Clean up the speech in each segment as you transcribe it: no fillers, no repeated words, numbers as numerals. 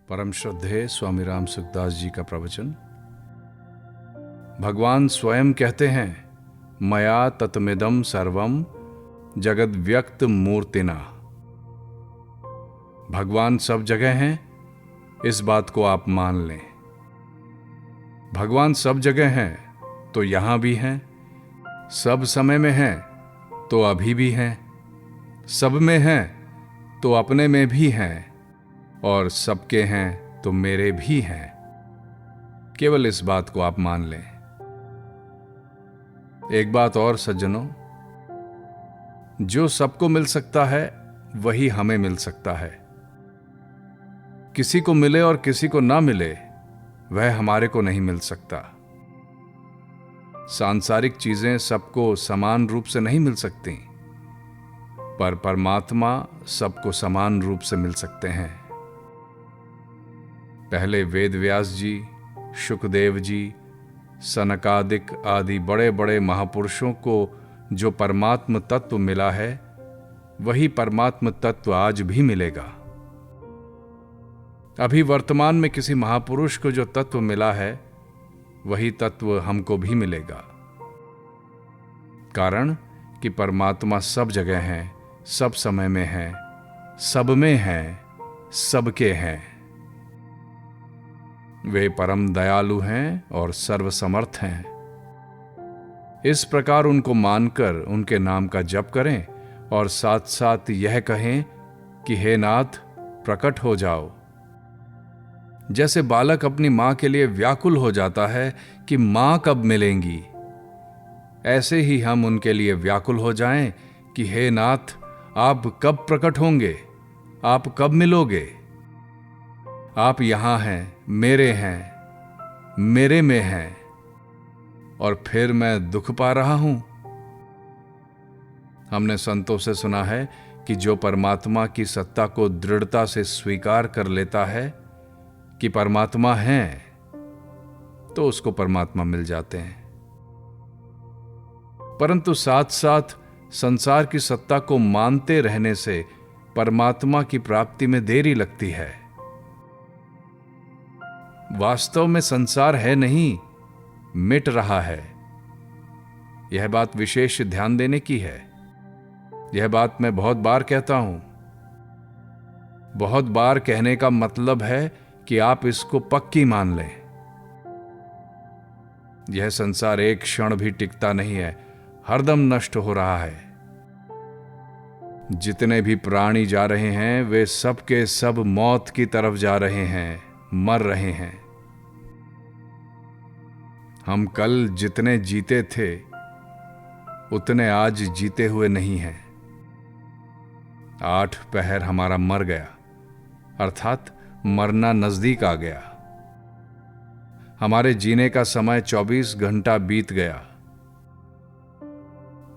परम श्रद्धेय स्वामी राम सुखदास जी का प्रवचन। भगवान स्वयं कहते हैं, मया तत्मिदं सर्वम जगद व्यक्त मूर्तिना। भगवान सब जगह हैं, इस बात को आप मान लें। भगवान सब जगह हैं तो यहां भी हैं, सब समय में हैं तो अभी भी हैं, सब में हैं तो अपने में भी हैं, और सबके हैं तो मेरे भी हैं। केवल इस बात को आप मान लें। एक बात और सज्जनों, जो सबको मिल सकता है वही हमें मिल सकता है। किसी को मिले और किसी को ना मिले, वह हमारे को नहीं मिल सकता। सांसारिक चीजें सबको समान रूप से नहीं मिल सकती, पर परमात्मा सबको समान रूप से मिल सकते हैं। पहले वेद व्यास जी, शुकदेव जी, सनकादिक आदि बड़े बड़े महापुरुषों को जो परमात्म तत्व मिला है, वही परमात्म तत्व आज भी मिलेगा। अभी वर्तमान में किसी महापुरुष को जो तत्व मिला है, वही तत्व हमको भी मिलेगा। कारण कि परमात्मा सब जगह है, सब समय में है, सब में है, सबके हैं। वे परम दयालु हैं और सर्वसमर्थ हैं। इस प्रकार उनको मानकर उनके नाम का जप करें और साथ साथ यह कहें कि हे नाथ, प्रकट हो जाओ। जैसे बालक अपनी मां के लिए व्याकुल हो जाता है कि मां कब मिलेंगी, ऐसे ही हम उनके लिए व्याकुल हो जाएं कि हे नाथ, आप कब प्रकट होंगे, आप कब मिलोगे। आप यहां हैं, मेरे में हैं, और फिर मैं दुख पा रहा हूं। हमने संतों से सुना है कि जो परमात्मा की सत्ता को दृढ़ता से स्वीकार कर लेता है कि परमात्मा है, तो उसको परमात्मा मिल जाते हैं। परंतु साथ साथ संसार की सत्ता को मानते रहने से परमात्मा की प्राप्ति में देरी लगती है। वास्तव में संसार है नहीं, मिट रहा है। यह बात विशेष ध्यान देने की है। यह बात मैं बहुत बार कहता हूं। बहुत बार कहने का मतलब है कि आप इसको पक्की मान लें। यह संसार एक क्षण भी टिकता नहीं है, हरदम नष्ट हो रहा है। जितने भी प्राणी जा रहे हैं, वे सब के सब मौत की तरफ जा रहे हैं, मर रहे हैं। हम कल जितने जीते थे, उतने आज जीते हुए नहीं हैं। 8 पहर हमारा मर गया, अर्थात मरना नजदीक आ गया। हमारे जीने का समय 24 घंटा बीत गया।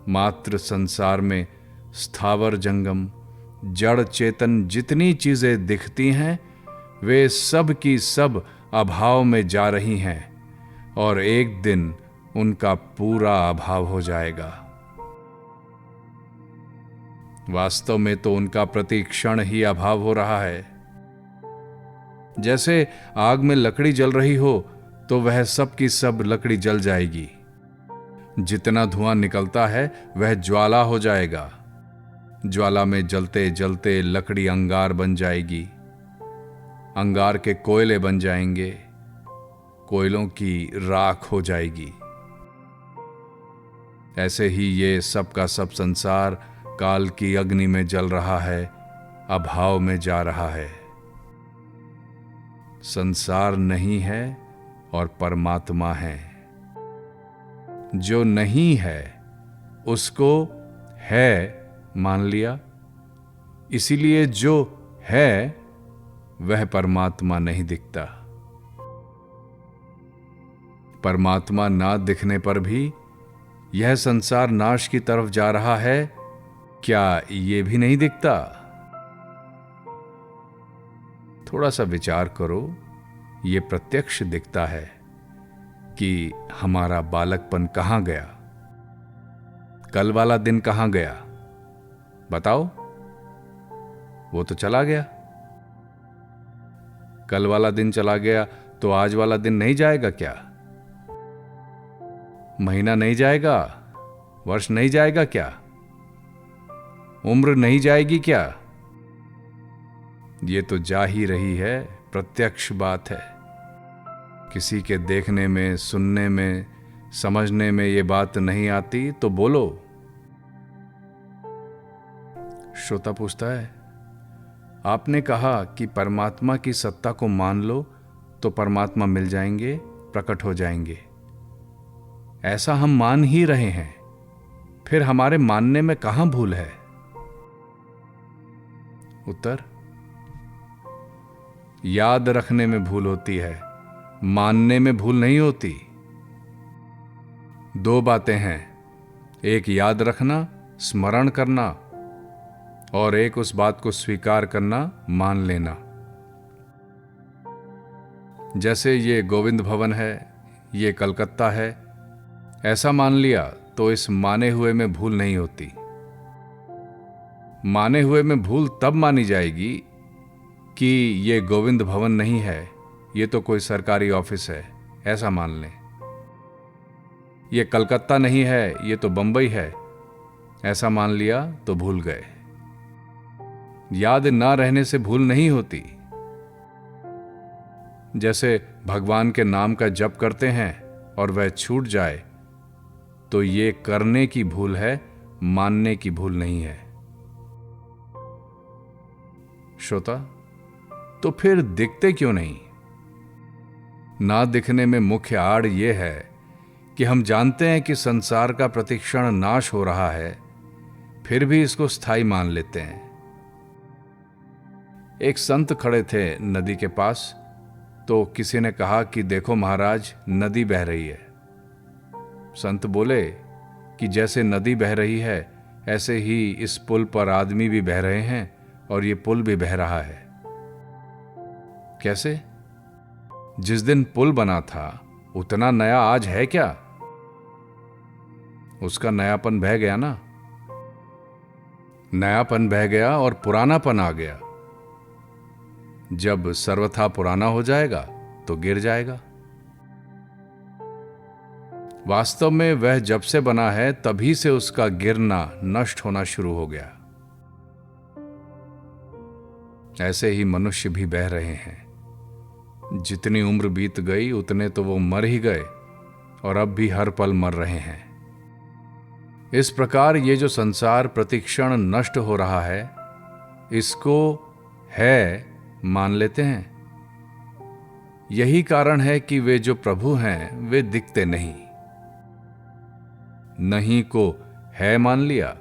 मात्र संसार में स्थावर जंगम जड़ चेतन जितनी चीजें दिखती हैं, वे सब की सब अभाव में जा रही हैं, और एक दिन उनका पूरा अभाव हो जाएगा। वास्तव में तो उनका प्रति क्षण ही अभाव हो रहा है। जैसे आग में लकड़ी जल रही हो तो वह सब की सब लकड़ी जल जाएगी। जितना धुआं निकलता है वह ज्वाला हो जाएगा। ज्वाला में जलते जलते लकड़ी अंगार बन जाएगी, अंगार के कोयले बन जाएंगे, कोयलों की राख हो जाएगी। ऐसे ही ये सब का सब संसार काल की अग्नि में जल रहा है, अभाव में जा रहा है। संसार नहीं है और परमात्मा है। जो नहीं है उसको है मान लिया, इसीलिए जो है वह परमात्मा नहीं दिखता। परमात्मा ना दिखने पर भी यह संसार नाश की तरफ जा रहा है, क्या ये भी नहीं दिखता? थोड़ा सा विचार करो। ये प्रत्यक्ष दिखता है कि हमारा बालकपन कहां गया, कल वाला दिन कहां गया, बताओ। वो तो चला गया। कल वाला दिन चला गया तो आज वाला दिन नहीं जाएगा क्या? महीना नहीं जाएगा? वर्ष नहीं जाएगा क्या? उम्र नहीं जाएगी क्या? ये तो जा ही रही है, प्रत्यक्ष बात है। किसी के देखने में, सुनने में, समझने में ये बात नहीं आती तो बोलो। श्रोता पूछता है, आपने कहा कि परमात्मा की सत्ता को मान लो तो परमात्मा मिल जाएंगे, प्रकट हो जाएंगे। ऐसा हम मान ही रहे हैं, फिर हमारे मानने में कहां भूल है? उत्तर, याद रखने में भूल होती है, मानने में भूल नहीं होती। दो बातें हैं, एक याद रखना, स्मरण करना, और एक उस बात को स्वीकार करना, मान लेना। जैसे ये गोविंद भवन है, ये कलकत्ता है, ऐसा मान लिया तो इस माने हुए में भूल नहीं होती। माने हुए में भूल तब मानी जाएगी कि ये गोविंद भवन नहीं है, ये तो कोई सरकारी ऑफिस है, ऐसा मान लें। ये कलकत्ता नहीं है, ये तो बंबई है, ऐसा मान लिया तो भूल गए। याद ना रहने से भूल नहीं होती। जैसे भगवान के नाम का जप करते हैं और वह छूट जाए तो ये करने की भूल है, मानने की भूल नहीं है। श्रोता, तो फिर दिखते क्यों नहीं? ना दिखने में मुख्य आड़ यह है कि हम जानते हैं कि संसार का प्रतिक्षण नाश हो रहा है, फिर भी इसको स्थायी मान लेते हैं। एक संत खड़े थे नदी के पास, तो किसी ने कहा कि देखो महाराज, नदी बह रही है। संत बोले कि जैसे नदी बह रही है, ऐसे ही इस पुल पर आदमी भी बह रहे हैं और ये पुल भी बह रहा है। कैसे? जिस दिन पुल बना था उतना नया आज है क्या? उसका नयापन बह गया ना। नयापन बह गया और पुरानापन आ गया। जब सर्वथा पुराना हो जाएगा तो गिर जाएगा। वास्तव में वह जब से बना है तभी से उसका गिरना, नष्ट होना शुरू हो गया। ऐसे ही मनुष्य भी बह रहे हैं। जितनी उम्र बीत गई उतने तो वो मर ही गए और अब भी हर पल मर रहे हैं। इस प्रकार ये जो संसार प्रतिक्षण नष्ट हो रहा है, इसको है मान लेते हैं। यही कारण है कि वे जो प्रभु हैं वे दिखते नहीं। नहीं को है मान लिया,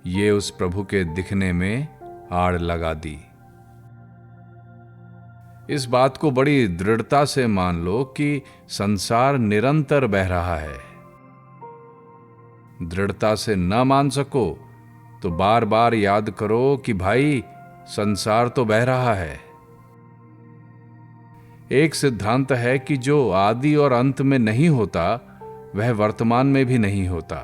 ये उस प्रभु के दिखने में आड़ लगा दी। इस बात को बड़ी दृढ़ता से मान लो कि संसार निरंतर बह रहा है। दृढ़ता से न मान सको तो बार बार याद करो कि भाई, संसार तो बह रहा है। एक सिद्धांत है कि जो आदि और अंत में नहीं होता वह वर्तमान में भी नहीं होता।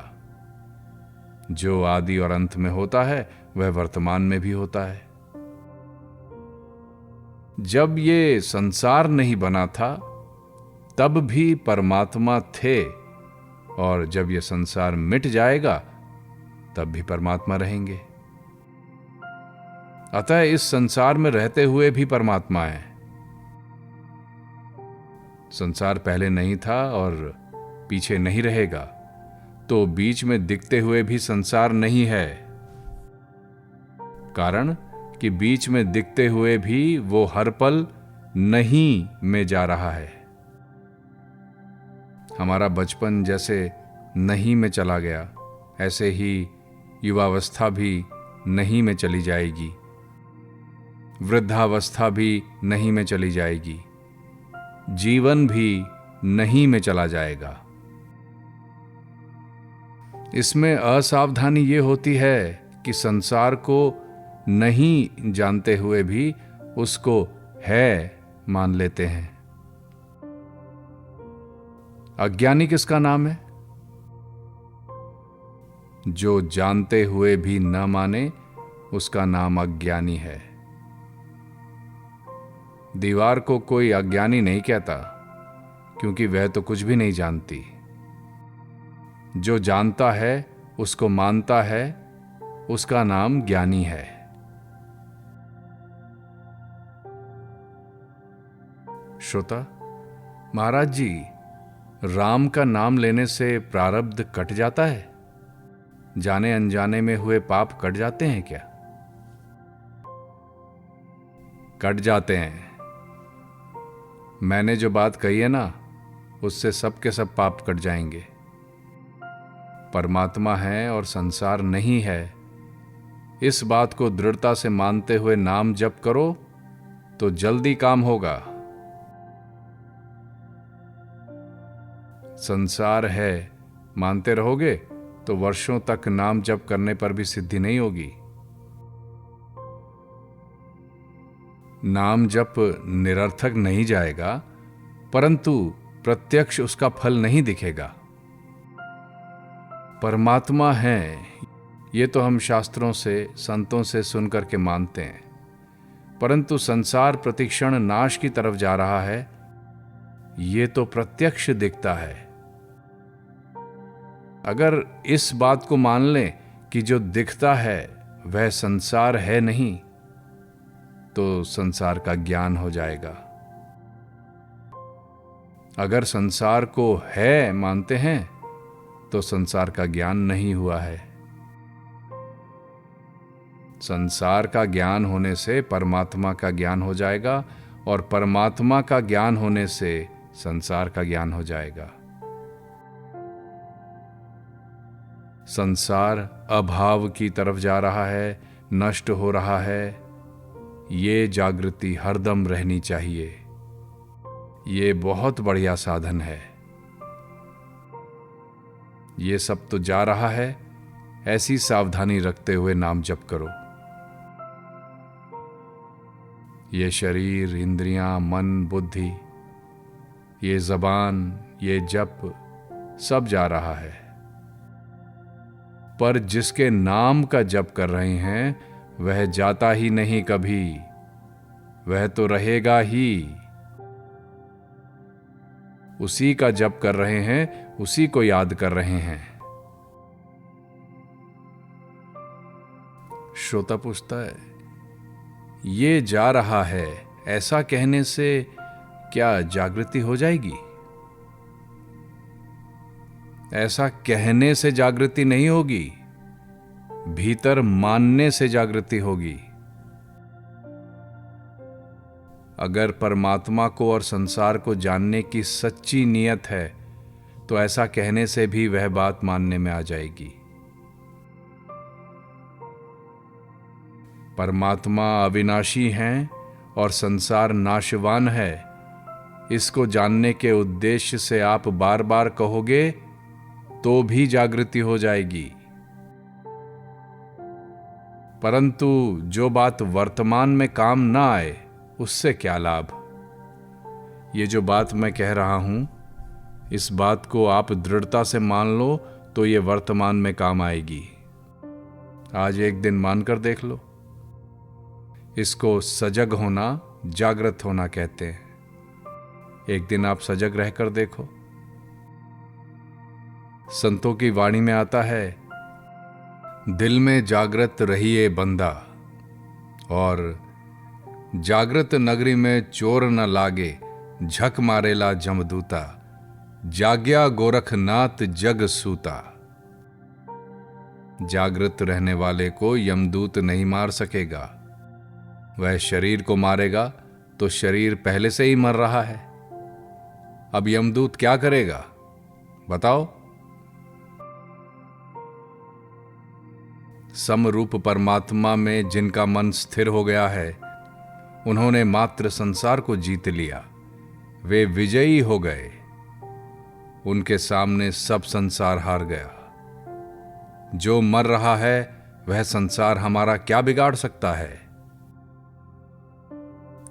जो आदि और अंत में होता है वह वर्तमान में भी होता है। जब ये संसार नहीं बना था तब भी परमात्मा थे, और जब ये संसार मिट जाएगा तब भी परमात्मा रहेंगे। अतः इस संसार में रहते हुए भी परमात्मा है। संसार पहले नहीं था और पीछे नहीं रहेगा, तो बीच में दिखते हुए भी संसार नहीं है। कारण कि बीच में दिखते हुए भी वो हर पल नहीं में जा रहा है। हमारा बचपन जैसे नहीं में चला गया, ऐसे ही युवावस्था भी नहीं में चली जाएगी, वृद्धावस्था भी नहीं में चली जाएगी, जीवन भी नहीं में चला जाएगा। इसमें असावधानी ये होती है कि संसार को नहीं जानते हुए भी उसको है मान लेते हैं। अज्ञानी किसका नाम है? जो जानते हुए भी न माने उसका नाम अज्ञानी है। दीवार को कोई अज्ञानी नहीं कहता, क्योंकि वह तो कुछ भी नहीं जानती। जो जानता है, उसको मानता है, उसका नाम ज्ञानी है। श्रोता, महाराज जी, राम का नाम लेने से प्रारब्ध कट जाता है? जाने अनजाने में हुए पाप कट जाते हैं क्या? कट जाते हैं। मैंने जो बात कही है ना, उससे सब के सब पाप कट जाएंगे। परमात्मा है और संसार नहीं है, इस बात को दृढ़ता से मानते हुए नाम जप करो तो जल्दी काम होगा। संसार है मानते रहोगे तो वर्षों तक नाम जप करने पर भी सिद्धि नहीं होगी। नाम जप निरर्थक नहीं जाएगा, परंतु प्रत्यक्ष उसका फल नहीं दिखेगा। परमात्मा है, ये तो हम शास्त्रों से, संतों से सुनकर के मानते हैं, परंतु संसार प्रतिक्षण नाश की तरफ जा रहा है, ये तो प्रत्यक्ष दिखता है। अगर इस बात को मान लें कि जो दिखता है वह संसार है नहीं, तो संसार का ज्ञान हो जाएगा। अगर संसार को है मानते हैं तो संसार का ज्ञान नहीं हुआ है। संसार का ज्ञान होने से परमात्मा का ज्ञान हो जाएगा, और परमात्मा का ज्ञान होने से संसार का ज्ञान हो जाएगा। संसार अभाव की तरफ जा रहा है, नष्ट हो रहा है। ये जागृति हरदम रहनी चाहिए। ये बहुत बढ़िया साधन है। ये सब तो जा रहा है, ऐसी सावधानी रखते हुए नाम जप करो। ये शरीर, इंद्रियां, मन, बुद्धि, ये जबान, ये जप सब जा रहा है, पर जिसके नाम का जप कर रहे हैं वह जाता ही नहीं कभी, वह तो रहेगा ही। उसी का जप कर रहे हैं, उसी को याद कर रहे हैं। श्रोता पूछता है, ये जा रहा है, ऐसा कहने से क्या जागृति हो जाएगी? ऐसा कहने से जागृति नहीं होगी, भीतर मानने से जागृति होगी। अगर परमात्मा को और संसार को जानने की सच्ची नियत है तो ऐसा कहने से भी वह बात मानने में आ जाएगी। परमात्मा अविनाशी हैं और संसार नाशवान है, इसको जानने के उद्देश्य से आप बार बार कहोगे तो भी जागृति हो जाएगी। परंतु जो बात वर्तमान में काम ना आए, उससे क्या लाभ? ये जो बात मैं कह रहा हूं, इस बात को आप दृढ़ता से मान लो तो ये वर्तमान में काम आएगी। आज एक दिन मानकर देख लो। इसको सजग होना, जागृत होना कहते हैं। एक दिन आप सजग रहकर देखो। संतों की वाणी में आता है, दिल में जागृत रहिए बंदा, और जागृत नगरी में चोर न लागे, झक मारेला जमदूता, जाग्या गोरखनाथ जग सूता। जागृत रहने वाले को यमदूत नहीं मार सकेगा। वह शरीर को मारेगा तो शरीर पहले से ही मर रहा है। अब यमदूत क्या करेगा बताओ? समरूप परमात्मा में जिनका मन स्थिर हो गया है, उन्होंने मात्र संसार को जीत लिया, वे विजयी हो गए। उनके सामने सब संसार हार गया। जो मर रहा है वह संसार हमारा क्या बिगाड़ सकता है?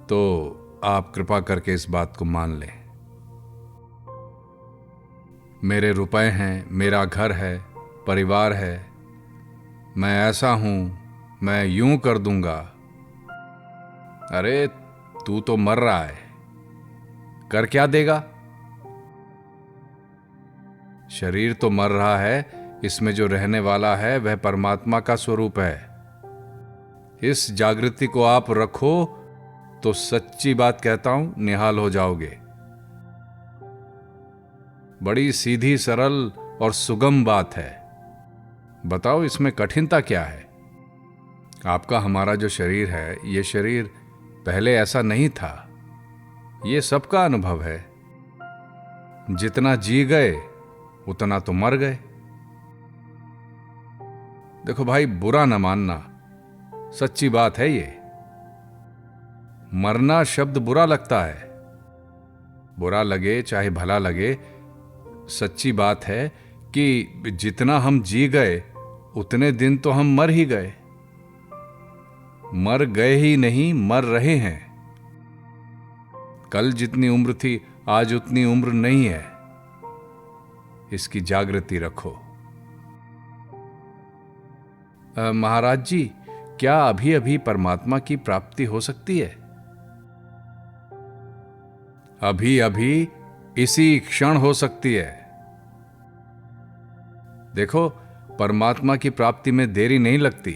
तो आप कृपा करके इस बात को मान लें। मेरे रुपए हैं, मेरा घर है, परिवार है, मैं ऐसा हूं, मैं यूं कर दूंगा। अरे तू तो मर रहा है, कर क्या देगा? शरीर तो मर रहा है, इसमें जो रहने वाला है वह परमात्मा का स्वरूप है। इस जागृति को आप रखो तो सच्ची बात कहता हूं, निहाल हो जाओगे। बड़ी सीधी, सरल और सुगम बात है। बताओ इसमें कठिनता क्या है? आपका, हमारा जो शरीर है, ये शरीर पहले ऐसा नहीं था। ये सबका अनुभव है। जितना जी गए उतना तो मर गए। देखो भाई, बुरा न मानना, सच्ची बात है ये। मरना शब्द बुरा लगता है। बुरा लगे चाहे भला लगे, सच्ची बात है कि जितना हम जी गए उतने दिन तो हम मर ही गए। मर गए ही नहीं, मर रहे हैं। कल जितनी उम्र थी आज उतनी उम्र नहीं है। इसकी जागृति रखो। महाराज जी, क्या अभी अभी परमात्मा की प्राप्ति हो सकती है? अभी अभी, इसी क्षण हो सकती है। देखो, परमात्मा की प्राप्ति में देरी नहीं लगती।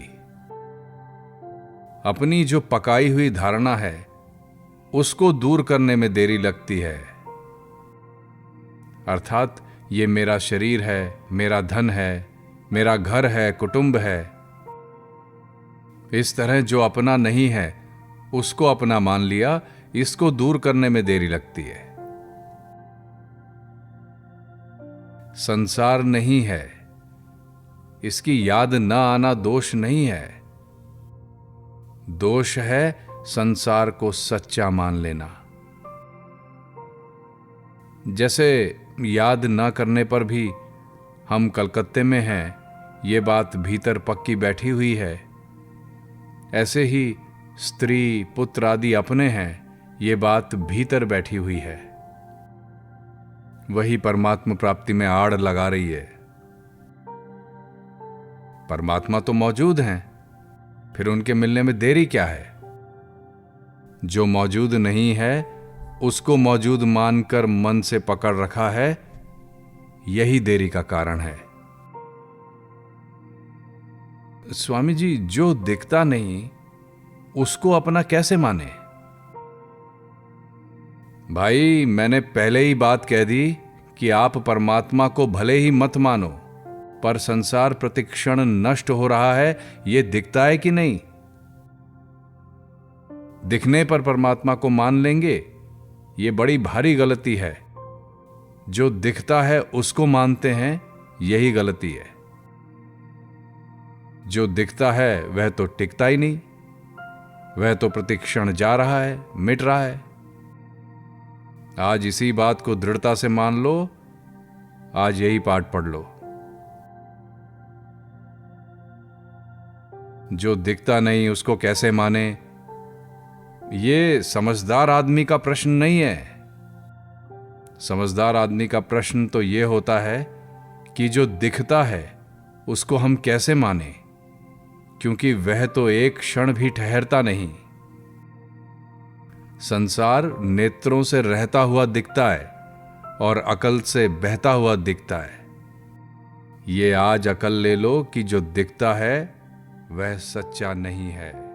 अपनी जो पकाई हुई धारणा है उसको दूर करने में देरी लगती है। अर्थात ये मेरा शरीर है, मेरा धन है, मेरा घर है, कुटुंब है, इस तरह जो अपना नहीं है उसको अपना मान लिया, इसको दूर करने में देरी लगती है। संसार नहीं है, इसकी याद न आना दोष नहीं है। दोष है संसार को सच्चा मान लेना। जैसे याद न करने पर भी हम कलकत्ते में हैं, ये बात भीतर पक्की बैठी हुई है, ऐसे ही स्त्री पुत्र आदि अपने हैं, ये बात भीतर बैठी हुई है। वही परमात्मा प्राप्ति में आड़ लगा रही है। परमात्मा तो मौजूद हैं, फिर उनके मिलने में देरी क्या है? जो मौजूद नहीं है उसको मौजूद मानकर मन से पकड़ रखा है, यही देरी का कारण है। स्वामी जी, जो दिखता नहीं उसको अपना कैसे माने? भाई, मैंने पहले ही बात कह दी कि आप परमात्मा को भले ही मत मानो, पर संसार प्रतिक्षण नष्ट हो रहा है, यह दिखता है कि नहीं? दिखने पर परमात्मा को मान लेंगे, यह बड़ी भारी गलती है। जो दिखता है उसको मानते हैं, यही गलती है। जो दिखता है वह तो टिकता ही नहीं, वह तो प्रतिक्षण जा रहा है, मिट रहा है। आज इसी बात को दृढ़ता से मान लो, आज यही पाठ पढ़ लो। जो दिखता नहीं उसको कैसे माने? ये समझदार आदमी का प्रश्न नहीं है। समझदार आदमी का प्रश्न तो यह होता है कि जो दिखता है उसको हम कैसे माने, क्योंकि वह तो एक क्षण भी ठहरता नहीं। संसार नेत्रों से रहता हुआ दिखता है और अकल से बहता हुआ दिखता है। ये आज अकल ले लो कि जो दिखता है वह सच्चा नहीं है।